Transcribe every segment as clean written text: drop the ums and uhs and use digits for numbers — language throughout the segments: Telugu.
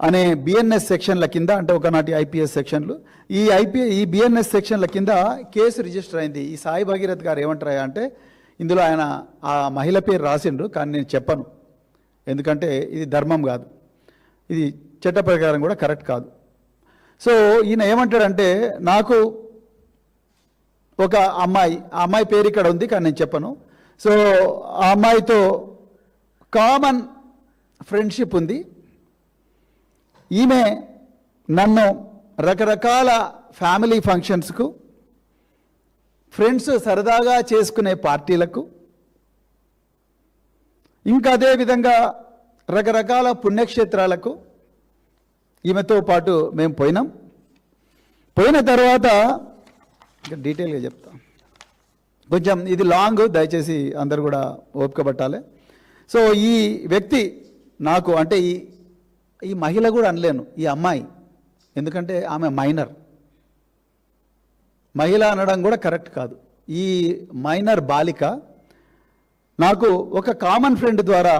అనే బిఎన్ఎస్ సెక్షన్ల కింద, అంటే ఒకనాటి ఐపీఎస్ సెక్షన్లు, ఈ బిఎన్ఎస్ సెక్షన్ల కింద కేసు రిజిస్టర్ అయింది. ఈ సాయి భగీరథ్ గారు ఏమంటారా అంటే, ఇందులో ఆయన ఆ మహిళ పేరు రాసిండ్రు, కానీ నేను చెప్పను, ఎందుకంటే ఇది ధర్మం కాదు, ఇది చట్ట ప్రకారం కూడా కరెక్ట్ కాదు. సో ఈయన ఏమంటాడంటే, నాకు ఒక అమ్మాయి, ఆ అమ్మాయి పేరు ఇక్కడ ఉంది కానీ నేను చెప్పను. సో ఆ అమ్మాయితో కామన్ ఫ్రెండ్షిప్ ఉంది. ఈమె నన్ను రకరకాల ఫ్యామిలీ ఫంక్షన్స్కు, ఫ్రెండ్స్ సరదాగా చేసుకునే పార్టీలకు, ఇంకా అదేవిధంగా రకరకాల పుణ్యక్షేత్రాలకు ఈమెతో పాటు మేము పోయినాం. పోయిన తర్వాత డీటెయిల్గా చెప్తాం, కొంచెం ఇది లాంగ్, దయచేసి అందరు కూడా ఓపిక పట్టాలి. సో ఈ వ్యక్తి నాకు, అంటే ఈ మహిళ కూడా అనలేను, ఈ అమ్మాయి, ఎందుకంటే ఆమె మైనర్, మహిళ అనడం కూడా కరెక్ట్ కాదు. ఈ మైనర్ బాలిక నాకు ఒక కామన్ ఫ్రెండ్ ద్వారా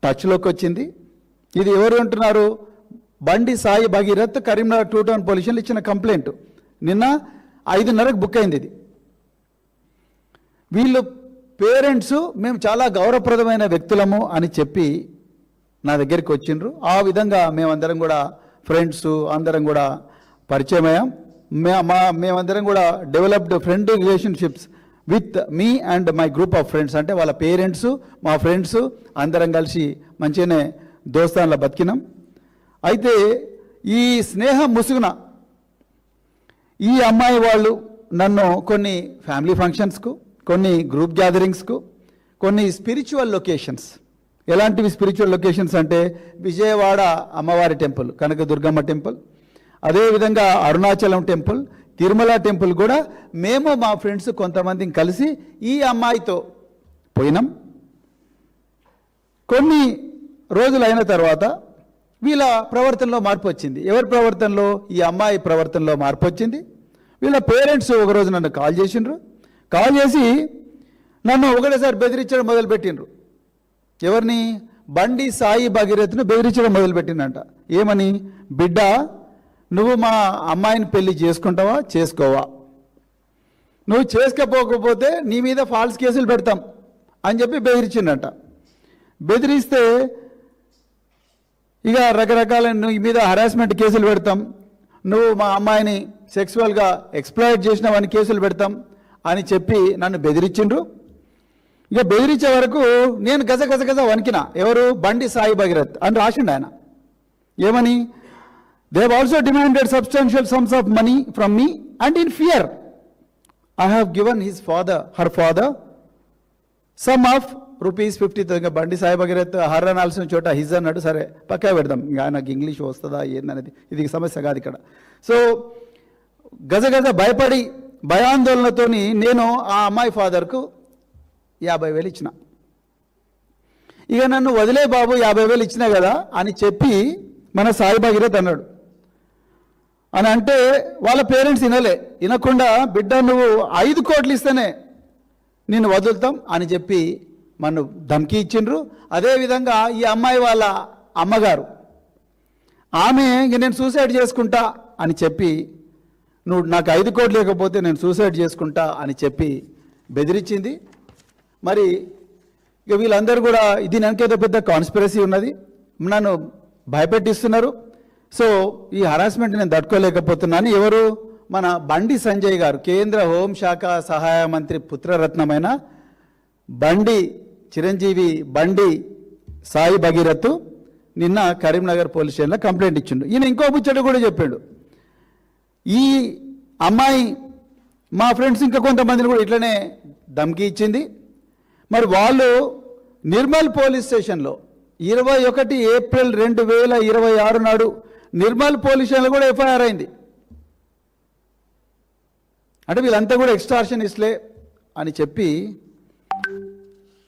టచ్లోకి వచ్చింది. ఇది ఎవరు అంటున్నారు? బండి సాయి భగీరథ్, కరీంనగర్ 2 టౌన్ పోలీసులు ఇచ్చిన కంప్లైంట్. నిన్న 5:30కు బుక్ అయింది ఇది. వీళ్ళు పేరెంట్స్ మేము చాలా గౌరవప్రదమైన వ్యక్తులము అని చెప్పి నా దగ్గరికి వచ్చిండ్రు. ఆ విధంగా మేమందరం కూడా ఫ్రెండ్స్ అందరం కూడా పరిచయం అయ్యాం. మేమందరం కూడా developed friend relationships with me and my group of friends. అంటే వాళ్ళ పేరెంట్స్, మా ఫ్రెండ్స్ అందరం కలిసి మంచిగానే దోస్తాన్లో బతికినాం. అయితే ఈ స్నేహం ముసుగున ఈ అమ్మాయి వాళ్ళు నన్ను కొన్ని ఫ్యామిలీ ఫంక్షన్స్కు, కొన్ని గ్రూప్ గ్యాదరింగ్స్కు, కొన్ని స్పిరిచువల్ లొకేషన్స్. ఎలాంటివి స్పిరిచువల్ లొకేషన్స్ అంటే విజయవాడ అమ్మవారి టెంపుల్, కనకదుర్గమ్మ టెంపుల్, అదేవిధంగా అరుణాచలం టెంపుల్, తిరుమల టెంపుల్ కూడా మేము మా ఫ్రెండ్స్ కొంతమందిని కలిసి ఈ అమ్మాయితో పోయినాం. కొన్ని రోజులు అయిన తర్వాత వీళ్ళ ప్రవర్తనలో మార్పు వచ్చింది. ఎవరి ప్రవర్తనలో? ఈ అమ్మాయి ప్రవర్తనలో మార్పు వచ్చింది. వీళ్ళ పేరెంట్స్ ఒకరోజు నన్ను కాల్ చేసిండ్రు. కాల్ చేసి నన్ను ఒకటేసారి బెదిరించడం మొదలుపెట్టిండ్రు. ఎవరిని? బండి సాయి భగీరథ్ను బెదిరించడం మొదలుపెట్టిందంట. ఏమని? బిడ్డ, నువ్వు మా అమ్మాయిని పెళ్లి చేసుకుంటావా, చేసుకోవా? నువ్వు చేసుకోకపోతే నీ మీద ఫాల్స్ కేసులు పెడతాం అని చెప్పి బెదిరించిందంట. బెదిరిస్తే ఇక రకరకాల నీ మీద హరాస్మెంట్ కేసులు పెడతాం, నువ్వు మా అమ్మాయిని సెక్సువల్గా ఎక్స్ప్లాయిట్ చేసినావని కేసులు పెడతాం అని చెప్పి నన్ను బెదిరించిండ్రు. ఇక బెదిరించే వరకు నేను గజ వణికిన. ఎవరు? బండి సాయి భగీరథ్ అని రాసిండు ఆయన. ఏమని? They have also demanded substantial sums of money from me and in fear I have given her father sum of ₹50,000. బండి సాయి భగీరథ్ హర్ అనాల్సిన చోట హిజ్ అన్నాడు. సరే పక్కా పెడదాం, ఇంకా ఆయనకు ఇంగ్లీష్ వస్తుందా ఏందనేది ఇది సమస్య కాదు ఇక్కడ. సో గజ భయపడి భయాందోళనతో నేను ఆ అమ్మాయి ఫాదర్కు 50,000 ఇచ్చిన. ఇక నన్ను వదిలే బాబు, 50,000 ఇచ్చినా కదా అని చెప్పి మన సాయి భగీరథ్ అన్నాడు. అని అంటే వాళ్ళ పేరెంట్స్ వినకుండా బిడ్డ నువ్వు 5 కోట్లు ఇస్తేనే నేను వదులుతాం అని చెప్పి మనం ధమ్కి ఇచ్చిండ్రు. అదేవిధంగా ఈ అమ్మాయి వాళ్ళ అమ్మగారు, ఆమె నేను సూసైడ్ చేసుకుంటా అని చెప్పి, నువ్వు నాకు 5 కోట్లు లేకపోతే నేను సూసైడ్ చేసుకుంటా అని చెప్పి బెదిరించింది. మరి ఇక వీళ్ళందరూ కూడా దీని వెనకేదో పెద్ద కాన్స్పిరసీ ఉన్నది, నన్ను భయపెట్టిస్తున్నారు. సో ఈ హరాస్మెంట్ నేను తట్టుకోలేకపోతున్నాను. ఎవరు? మన బండి సంజయ్ గారు, కేంద్ర హోంశాఖ సహాయ మంత్రి పుత్రరత్నమైన బండి చిరంజీవి బండి సాయి భగీరథ్ నిన్న కరీంనగర్ పోలీస్ స్టేషన్లో కంప్లైంట్ ఇచ్చిండు. ఈయన ఇంకో ముచ్చట కూడా చెప్పాడు. ఈ అమ్మాయి మా ఫ్రెండ్స్ ఇంకా కొంతమందిని కూడా ఇట్లనే ధమ్కి ఇచ్చింది. మరి వాళ్ళు నిర్మల్ పోలీస్ స్టేషన్లో 21 ఏప్రిల్ 2026 నాడు నిర్మల్ పోలీస్ స్టేషన్లో కూడా ఎఫ్ఐఆర్ అయింది. అంటే వీళ్ళంతా కూడా ఎక్స్టార్షనిస్ట్లే అని చెప్పి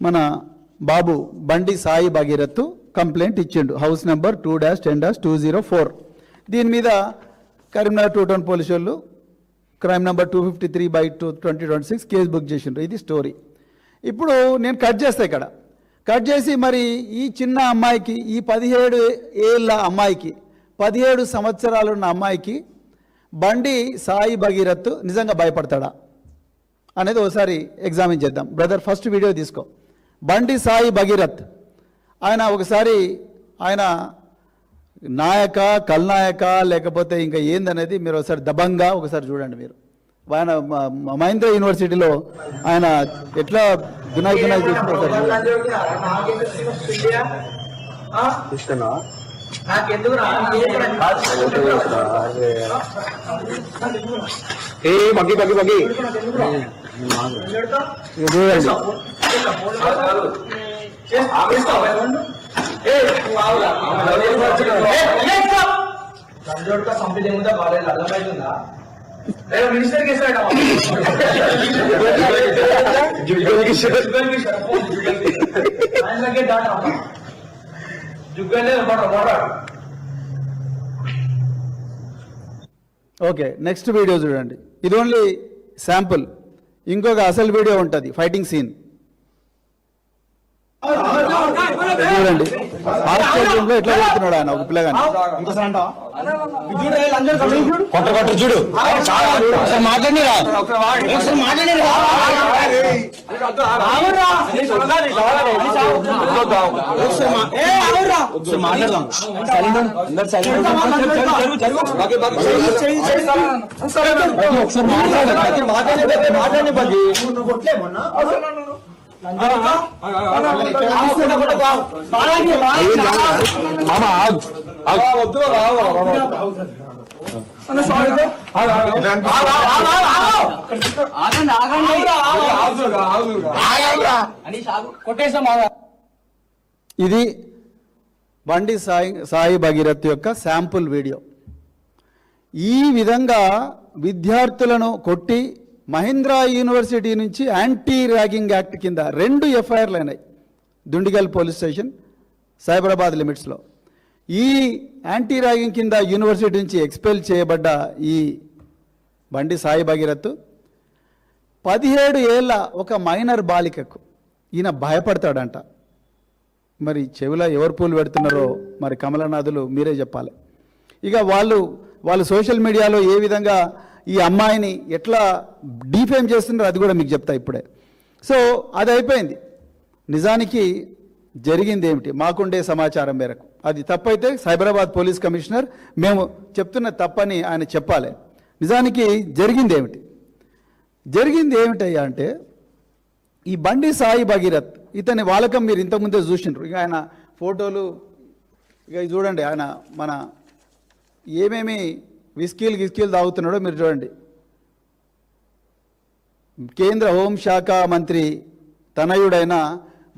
మన బాబు బండి సాయి భగీరథ్ కంప్లైంట్ ఇచ్చిండు. House number 2-10-204. దీని మీద కరీంనగర్ 2 టౌన్ పోలీసు వాళ్ళు క్రైమ్ నెంబర్ 253/2026 కేసు బుక్ చేసిండ్రు. ఇది స్టోరీ. ఇప్పుడు నేను కట్ చేస్తా ఇక్కడ. కట్ చేసి మరి ఈ చిన్న అమ్మాయికి, ఈ 17 ఏళ్ళ అమ్మాయికి 17 సంవత్సరాలున్న అమ్మాయికి బండి సాయి భగీరథ్ నిజంగా భయపడతాడా అనేది ఒకసారి ఎగ్జామిన్ చేద్దాం. బ్రదర్ ఫస్ట్ వీడియో తీసుకో. బండి సాయి భగీరథ్ ఆయన ఒకసారి ఆయన నాయక కల్నాయక లేకపోతే ఇంకా ఏందనేది మీరు ఒకసారి దబంగా ఒకసారి చూడండి. మీరు ఆయన మహేంద్ర యూనివర్సిటీలో ఆయన ఎట్లా గునాయి చేసుకుంటారు. మినిస్టర్ ఓకే, నెక్స్ట్ వీడియో చూడండి. ఇది ఓన్లీ శాంపుల్. ఇంకొక అసలు వీడియో ఉంటుంది, ఫైటింగ్ సీన్ చూడండి. ఆశ్చర్యంలో ఎట్లా కొడుతున్నాడు ఆయన ఒక పిల్లగాని. చూడు మాట్లాడిరా మాట్లాడదాం. ఇది బండి సాయి భగీరథ్ యొక్క శాంపుల్ వీడియో. ఈ విధంగా విద్యార్థులను కొట్టి మహేంద్ర యూనివర్సిటీ నుంచి యాంటీ ర్యాగింగ్ యాక్ట్ కింద 2 ఎఫ్ఐఆర్లు అయినాయి. దుండిగల్ పోలీస్ స్టేషన్, సైబరాబాద్ లిమిట్స్లో. ఈ యాంటీ ర్యాగింగ్ కింద యూనివర్సిటీ నుంచి ఎక్స్పెల్ చేయబడ్డ ఈ బండి సాయి భగీరథ్ 17 ఏళ్ళ ఒక మైనర్ బాలికకు ఈయన భయపడతాడంట. మరి చెవిలో ఎవరు పూలు పెడుతున్నారో మరి కమలనాథులు మీరే చెప్పాలి. ఇక వాళ్ళు సోషల్ మీడియాలో ఏ విధంగా ఈ అమ్మాయిని ఎట్లా డీఫేమ్ చేస్తున్నారో అది కూడా మీకు చెప్తా ఇప్పుడే. సో అది అయిపోయింది. నిజానికి జరిగింది ఏమిటి మాకుండే సమాచారం మేరకు, అది తప్పైతే సైబరాబాద్ పోలీస్ కమిషనర్ మేము చెప్తున్న తప్పని ఆయన చెప్పాలి. నిజానికి జరిగింది ఏమిటయ్యా అంటే ఈ బండి సాయి భగీరథ్ ఇతని వాలకం మీరు ఇంతకుముందే చూసిండ్రు. ఇక ఆయన ఫోటోలు ఇక చూడండి. ఆయన మన ఏమేమి విస్కీలు తాగుతున్నాడో మీరు చూడండి. కేంద్ర హోంశాఖ మంత్రి తనయుడైన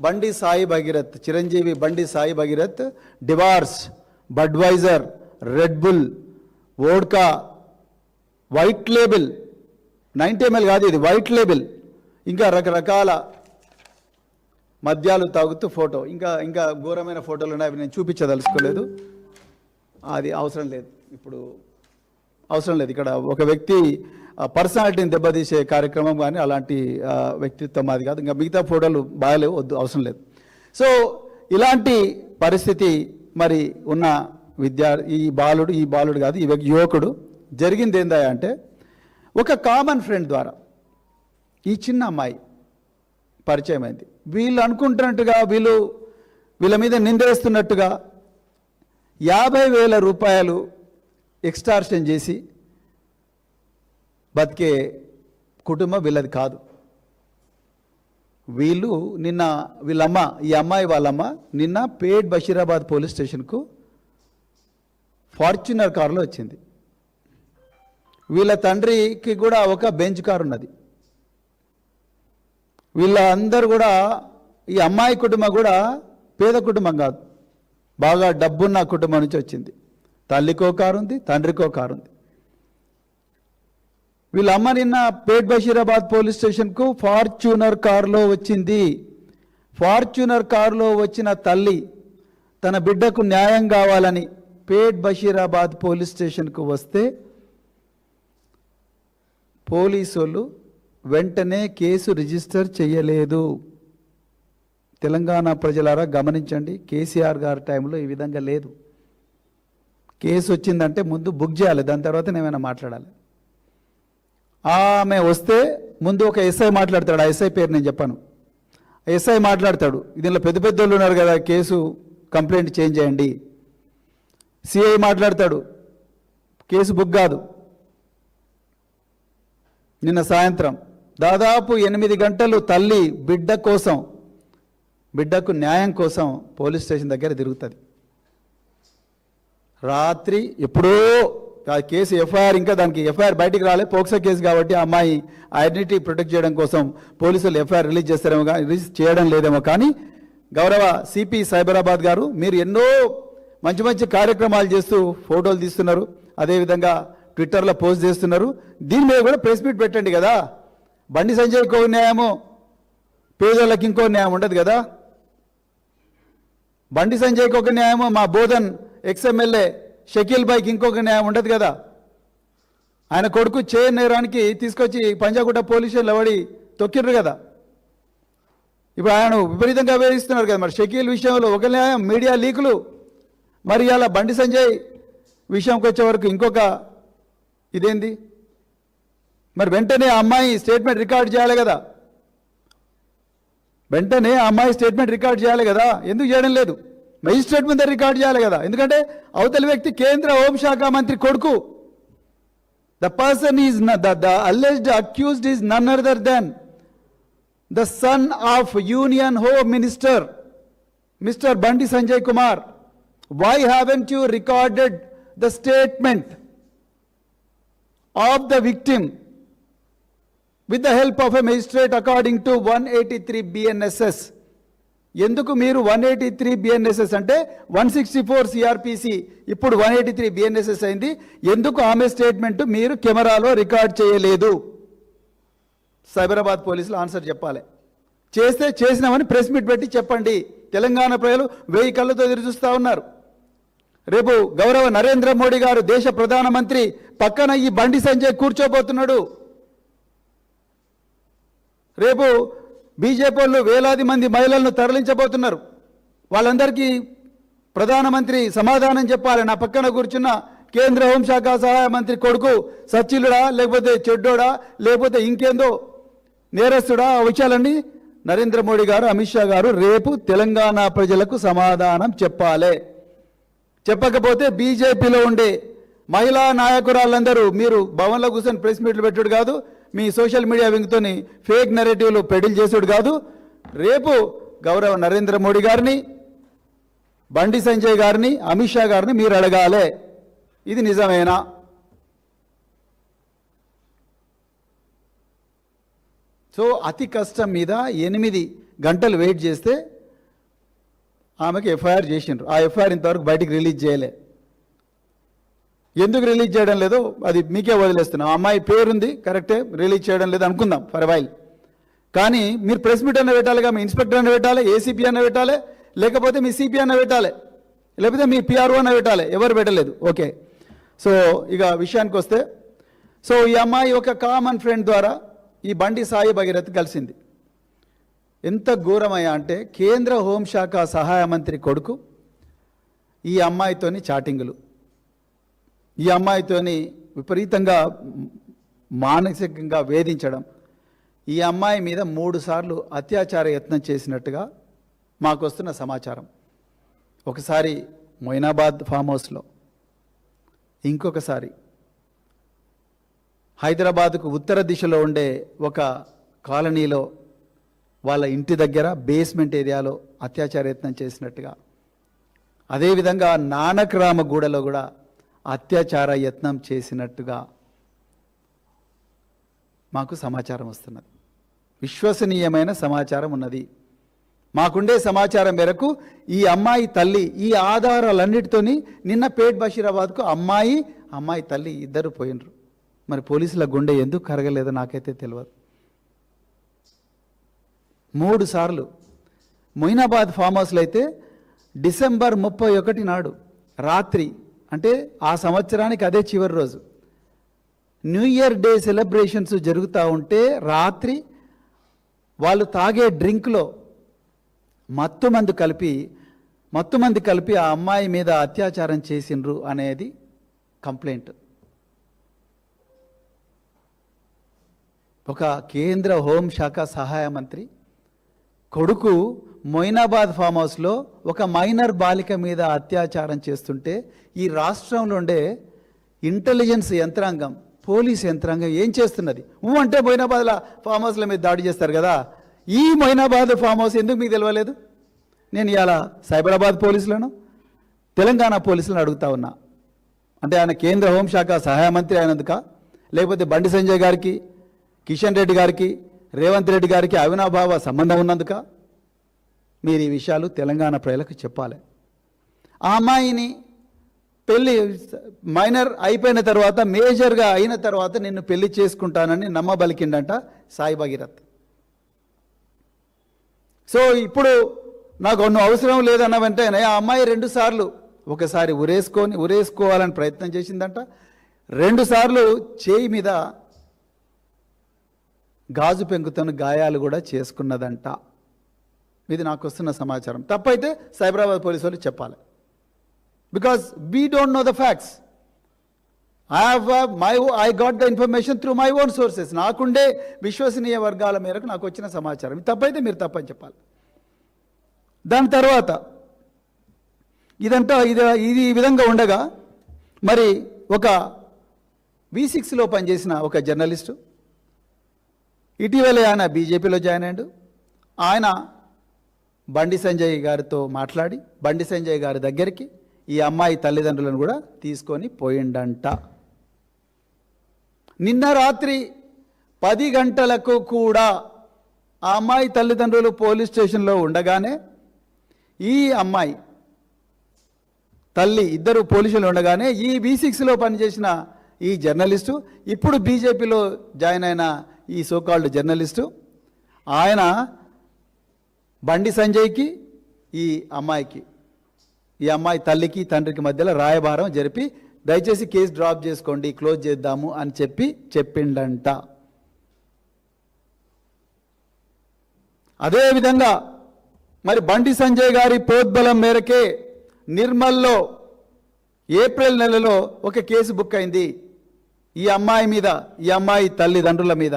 బండి Sai Bhagirath, Chiranjeevi Bandi Sai Bhagirath Dewar's, Budweiser, red bull, vodka, white label 90 ml కాదు ఇది, వైట్ లేబుల్, ఇంకా రకరకాల మద్యాలు తాగుతూ ఫోటో. ఇంకా ఘోరమైన ఫోటోలు ఉన్నాయి, అవి నేను చూపించదలుచుకోలేదు. అది అవసరం లేదు, ఇప్పుడు అవసరం లేదు. ఇక్కడ ఒక వ్యక్తి పర్సనాలిటీని దెబ్బతీసే కార్యక్రమం కానీ అలాంటి వ్యక్తిత్వం అది కాదు. ఇంకా మిగతా ఫోటోలు బాగాలేవు, వద్దు, అవసరం లేదు. సో ఇలాంటి పరిస్థితి మరి ఉన్న ఈ బాలుడు కాదు, ఈ యువకుడు జరిగింది ఏందా అంటే ఒక కామన్ ఫ్రెండ్ ద్వారా ఈ చిన్న అమ్మాయి పరిచయం అయింది. వీళ్ళు అనుకుంటున్నట్టుగా వీళ్ళ మీద నిందేస్తున్నట్టుగా 50,000 రూపాయలు ఎక్స్టార్షన్ చేసి బతికే కుటుంబం వీళ్ళది కాదు. ఈ అమ్మాయి వాళ్ళమ్మ నిన్న పేట్ బషీరాబాద్ పోలీస్ స్టేషన్కు ఫార్చునర్ కారులో వచ్చింది. వీళ్ళ తండ్రికి కూడా ఒక బెంచ్ కారు ఉన్నది. వీళ్ళందరూ కూడా ఈ అమ్మాయి కుటుంబం కూడా పేద కుటుంబం కాదు, బాగా డబ్బున్న కుటుంబం నుంచి వచ్చింది. తల్లికో కారు ఉంది, తండ్రికో కారు ఉంది. వీళ్ళ అమ్మ నిన్న పేట్ బషీరాబాద్ పోలీస్ స్టేషన్కు ఫార్చునర్ కారులో వచ్చింది. ఫార్చునర్ కారులో వచ్చిన తల్లి తన బిడ్డకు న్యాయం కావాలని పేట్ బషీరాబాద్ పోలీస్ స్టేషన్కు వస్తే పోలీసులు వెంటనే కేసు రిజిస్టర్ చేయలేదు. తెలంగాణ ప్రజలారా గమనించండి, కేసీఆర్ గారి టైంలో ఈ విధంగా లేదు. కేసు వచ్చిందంటే ముందు బుక్ చేయాలి, దాని తర్వాత ఏమైనా మాట్లాడాలి. ఆమె వస్తే ముందు ఒక ఎస్ఐ మాట్లాడతాడు, ఆ ఎస్ఐ పేరు నేను చెప్పాను. ఎస్ఐ మాట్లాడతాడు, దీనిలో పెద్ద పెద్ద వాళ్ళు ఉన్నారు కదా, కేసు కంప్లైంట్ చేంజ్ చేయండి. సిఐ మాట్లాడతాడు, కేసు బుక్ కాదు. నిన్న సాయంత్రం దాదాపు 8 గంటలు తల్లి బిడ్డ కోసం, బిడ్డకు న్యాయం కోసం పోలీస్ స్టేషన్ దగ్గర తిరుగుతుంది. రాత్రి ఎప్పుడో ఆ కేసు ఎఫ్ఐఆర్, ఇంకా దానికి ఎఫ్ఐఆర్ బయటికి రాలే, పోక్సో కేసు కాబట్టి ఆ అమ్మాయి ఐడెంటిటీ ప్రొటెక్ట్ చేయడం కోసం పోలీసులు ఎఫ్ఐఆర్ రిలీజ్ చేస్తారేమో, రిలీజ్ చేయడం లేదేమో. కానీ గౌరవ సిపి సైబరాబాద్ గారు, మీరు ఎన్నో మంచి మంచి కార్యక్రమాలు చేస్తూ ఫోటోలు తీస్తున్నారు, అదేవిధంగా ట్విట్టర్లో పోస్ట్ చేస్తున్నారు. దీని మీద కూడా ప్రెస్ మీట్ పెట్టండి కదా. బండి సంజయ్కి ఒక న్యాయము, పేదోళ్ళకి ఇంకో న్యాయం ఉండదు కదా. బండి సంజయ్కి ఒక న్యాయము, మా బోధన్ ఎక్స్ఎమ్మెల్యే షకీల్ భాయ్కి ఇంకొక న్యాయం ఉండదు కదా. ఆయన కొడుకు నేరానికి తీసుకొచ్చి పంజాగుట్ట పోలీస్ స్టేషన్లో పడి తొక్కిర్రు కదా. ఇప్పుడు ఆయన విపరీతంగా వేధిస్తున్నారు కదా. మరి షకీల్ విషయంలో ఒక న్యాయం, మీడియా లీకులు. మరి అలా బండి సంజయ్ విషయంకి వచ్చే వరకు ఇంకొక ఇదేంది? మరి వెంటనే ఆ అమ్మాయి స్టేట్మెంట్ రికార్డ్ చేయాలి కదా. వెంటనే ఆ అమ్మాయి స్టేట్మెంట్ రికార్డ్ చేయాలి కదా. ఎందుకు చేయడం లేదు? మెజిస్ట్రేట్ ముందే రికార్డ్ చేయాలి కదా. ఎందుకంటే అవతలి వ్యక్తి కేంద్ర హోంశాఖ మంత్రి కొడుకు. The person is the alleged accused is none other than the son of union home minister mister Bandi Sanjay Kumar. Why haven't you recorded the statement of the victim with the help of a magistrate according to 183 BNSS? ఎందుకు మీరు 183 BNSS అంటే 164 CRPC, ఇప్పుడు 183 BNSS అయింది. ఎందుకు ఆమె స్టేట్మెంట్ మీరు కెమెరాలో రికార్డ్ చేయలేదు? సైబరాబాద్ పోలీసులు ఆన్సర్ చెప్పాలి. చేస్తే చేసినామని ప్రెస్ మీట్ పెట్టి చెప్పండి. తెలంగాణ ప్రజలు 1000 కళ్ళతో ఎదురు చూస్తూ ఉన్నారు. రేపు గౌరవ నరేంద్ర మోడీ గారు దేశ ప్రధానమంత్రి పక్కన ఈ బండి సంజయ్ కూర్చోబోతున్నాడు. రేపు బీజేపీ వాళ్ళు వేలాది మంది మహిళలను తరలించబోతున్నారు. వాళ్ళందరికీ ప్రధానమంత్రి సమాధానం చెప్పాలి. నా పక్కన కూర్చున్న కేంద్ర హోంశాఖ సహాయ మంత్రి కొడుకు సచ్చిలుడా, లేకపోతే చెడ్డోడా, లేకపోతే ఇంకేందో నేరస్తుడా, ఆ విషయాలన్నీ నరేంద్ర మోడీ గారు, అమిత్ షా గారు రేపు తెలంగాణ ప్రజలకు సమాధానం చెప్పాలి. చెప్పకపోతే బీజేపీలో ఉండే మహిళా నాయకురాళ్ళందరూ మీరు భవన్లో కూర్చొని ప్రెస్ మీట్లు పెట్టుడు కాదు, మీ సోషల్ మీడియా వింగ్తోని ఫేక్ నెరేటివ్లు పెడిల్ చేసుడు కాదు. రేపు గౌరవ నరేంద్ర మోడీ గారిని, బండి సంజయ్ గారిని, అమిత్ షా గారిని మీరు అడగాలి, ఇది నిజమేనా? సో అతి కష్టం మీద 8 గంటలు వెయిట్ చేస్తే ఆమెకి ఎఫ్ఐఆర్ చేసిండ్రు. ఆ ఎఫ్ఐఆర్ ఇంతవరకు బయటికి రిలీజ్ చేయలే. ఎందుకు రిలీజ్ చేయడం లేదో అది మీకే వదిలేస్తున్నాం. అమ్మాయి పేరుంది కరెక్టే, రిలీజ్ చేయడం లేదు అనుకుందాం ఫర్ వైల్. కానీ మీరు ప్రెస్ మీట్ అన్న పెట్టాలిగా, మీ ఇన్స్పెక్టర్ అన్న పెట్టాలి, ఏసీపీ అన్న పెట్టాలి, లేకపోతే మీ సిపి అన్న పెట్టాలి, లేకపోతే మీ పిఆర్ఓ అన్న పెట్టాలి. ఎవరు పెట్టలేదు. ఓకే, సో ఇక విషయానికి వస్తే, సో ఈ అమ్మాయి ఒక కామన్ ఫ్రెండ్ ద్వారా ఈ బండి సాయి భగీరథ్ కలిసింది. ఎంత ఘోరమయ్యా అంటే కేంద్ర హోంశాఖ సహాయ మంత్రి కొడుకు ఈ అమ్మాయితోని చాటింగులు, ఈ అమ్మాయితోని విపరీతంగా మానసికంగా వేధించడం, ఈ అమ్మాయి మీద 3 సార్లు అత్యాచార యత్నం చేసినట్టుగా మాకు వస్తున్న సమాచారం. ఒకసారి మొయినాబాద్ ఫామ్ హౌస్లో, ఇంకొకసారి హైదరాబాద్కు ఉత్తర దిశలో ఉండే ఒక కాలనీలో వాళ్ళ ఇంటి దగ్గర బేస్మెంట్ ఏరియాలో అత్యాచార యత్నం చేసినట్టుగా, అదేవిధంగా నానక్రామగూడలో కూడా అత్యాచార యత్నం చేసినట్టుగా మాకు సమాచారం వస్తున్నది. విశ్వసనీయమైన సమాచారం ఉన్నది. మాకుండే సమాచారం మేరకు ఈ అమ్మాయి తల్లి ఈ ఆధారాలన్నిటితోని నిన్న పేట్ బషీరాబాద్కు అమ్మాయి తల్లి ఇద్దరు పోయినరు. మరి పోలీసుల గుండె ఎందుకు కరగలేదో నాకైతే తెలియదు. 3 సార్లు మొయినాబాద్ ఫామ్ హౌస్లో అయితే డిసెంబర్ 31 నాడు రాత్రి, అంటే ఆ సంవత్సరానికి అదే చివరి రోజు, న్యూ ఇయర్ డే సెలబ్రేషన్స్ జరుగుతూ ఉంటే రాత్రి వాళ్ళు తాగే డ్రింక్లో మత్తు మందు కలిపి మొత్తం మంది కలిపి ఆ అమ్మాయి మీద అత్యాచారం చేసిండ్రు అనేది కంప్లైంట్. ఒక కేంద్ర హోంశాఖ సహాయ మంత్రి కొడుకు మొయినాబాద్ ఫామ్ హౌస్లో ఒక మైనర్ బాలిక మీద అత్యాచారం చేస్తుంటే ఈ రాష్ట్రంలో ఉండే ఇంటెలిజెన్స్ యంత్రాంగం, పోలీస్ యంత్రాంగం ఏం చేస్తున్నది? అంటే మొయినాబాద్ల ఫామ్ హౌస్ల మీద దాడి చేస్తారు కదా, ఈ మొయినాబాద్ ఫామ్ హౌస్ ఎందుకు మీకు తెలియలేదు? నేను ఇవాళ సైబరాబాద్ పోలీసులను, తెలంగాణ పోలీసులను అడుగుతా ఉన్నా. అంటే ఆయన కేంద్ర హోంశాఖ సహాయ మంత్రి అయినందుక, లేకపోతే బండి సంజయ్ గారికి, కిషన్ రెడ్డి గారికి, రేవంత్ రెడ్డి గారికి అవినాభావ సంబంధం ఉన్నందుక? మీరు ఈ విషయాలు తెలంగాణ ప్రజలకు చెప్పాలి. ఆ అమ్మాయిని పెళ్ళి మైనర్ అయిపోయిన తర్వాత, మేజర్గా అయిన తర్వాత నిన్ను పెళ్లి చేసుకుంటానని నమ్మబలికిండంట సాయి భగీరథ్. సో ఇప్పుడు నాకు నువ్వు అవసరం లేదన్న వెంటనే ఆ అమ్మాయి 2 సార్లు, ఒకసారి ఉరేసుకోవాలని ప్రయత్నం చేసిందంట, 2 సార్లు చేయి మీద గాజు పెంకుతోని గాయాలు కూడా చేసుకున్నదంట. ఇది నాకు వస్తున్న సమాచారం. తప్పైతే సైబరాబాద్ పోలీసు వాళ్ళు చెప్పాలి. Because we don't know the facts. I got the information through my own sources. నాకుండే విశ్వసనీయ వర్గాల మేరకు నాకు వచ్చిన సమాచారం. తప్పైతే మీరు తప్పని చెప్పాలి. దాని తర్వాత ఇదంతా ఇది ఈ విధంగా ఉండగా, మరి ఒక V6లో పనిచేసిన ఒక జర్నలిస్టు ఇటీవలే ఆయన బీజేపీలో జాయిన్ అయ్యాడు. ఆయన బండి సంజయ్ గారితో మాట్లాడి బండి సంజయ్ గారి దగ్గరికి ఈ అమ్మాయి తల్లిదండ్రులను కూడా తీసుకొని పోయిండంట. నిన్న రాత్రి 10 గంటలకు కూడా ఆ అమ్మాయి తల్లిదండ్రులు పోలీస్ స్టేషన్లో ఉండగానే ఈ అమ్మాయి తల్లి ఇద్దరు పోలీసులు ఉండగానే ఈ V6లో పనిచేసిన ఈ జర్నలిస్టు, ఇప్పుడు బీజేపీలో జాయిన్ అయిన ఈ సోకాల్డ్ జర్నలిస్టు, ఆయన బండి సంజయ్కి ఈ అమ్మాయికి, ఈ అమ్మాయి తల్లికి తండ్రికి మధ్యలో రాయబారం జరిపి దయచేసి కేసు డ్రాప్ చేసుకోండి, క్లోజ్ చేద్దాము అని చెప్పిండంట. అదేవిధంగా మరి బండి సంజయ్ గారి ప్రోద్బలం మేరకే నిర్మల్లో ఏప్రిల్ నెలలో ఒక కేసు బుక్ అయింది ఈ అమ్మాయి మీద, ఈ అమ్మాయి తల్లిదండ్రుల మీద.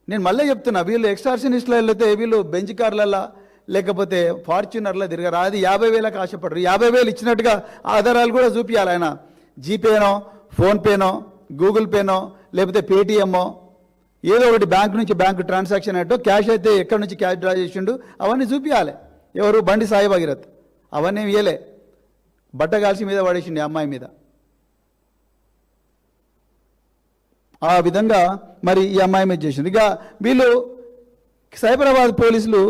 నేను మళ్ళీ చెప్తున్నా, వీళ్ళు ఎక్స్టార్షనిస్టులు వెళ్తే వీళ్ళు బెంచ్ కార్లల్లో లేకపోతే ఫార్చ్యూనర్లో తిరగరు. అది 50,000కి ఆశపడరు. 50,000 ఇచ్చినట్టుగా ఆధారాలు కూడా చూపించాలి. ఆయన జీపేనో, ఫోన్పేనో, గూగుల్ పేనో, లేకపోతే పేటీఎమ్మో, ఏదో ఒకటి బ్యాంక్ నుంచి బ్యాంకు ట్రాన్సాక్షన్ అయ్యో, క్యాష్ అయితే ఎక్కడి నుంచి క్యాష్ డ్రా చేసిండు అవన్నీ చూపించాలి. ఎవరు? బండి సాయి భగీరథ్. అవన్నీ ఇయ్యలే, బట్టగాల్సి మీద పడేసిండు ఈ అమ్మాయి మీద. ఆ విధంగా మరి ఈ అమ్మాయి మీద చేసింది. ఇక వీళ్ళు సైబరాబాద్ పోలీసులు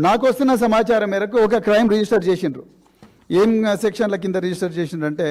నాకు వస్తున్న సమాచారం మేరకు ఒక క్రైమ్ రిజిస్టర్ చేసిండ్రు. ఏం సెక్షన్ల కింద రిజిస్టర్ చేసిండ్రంటే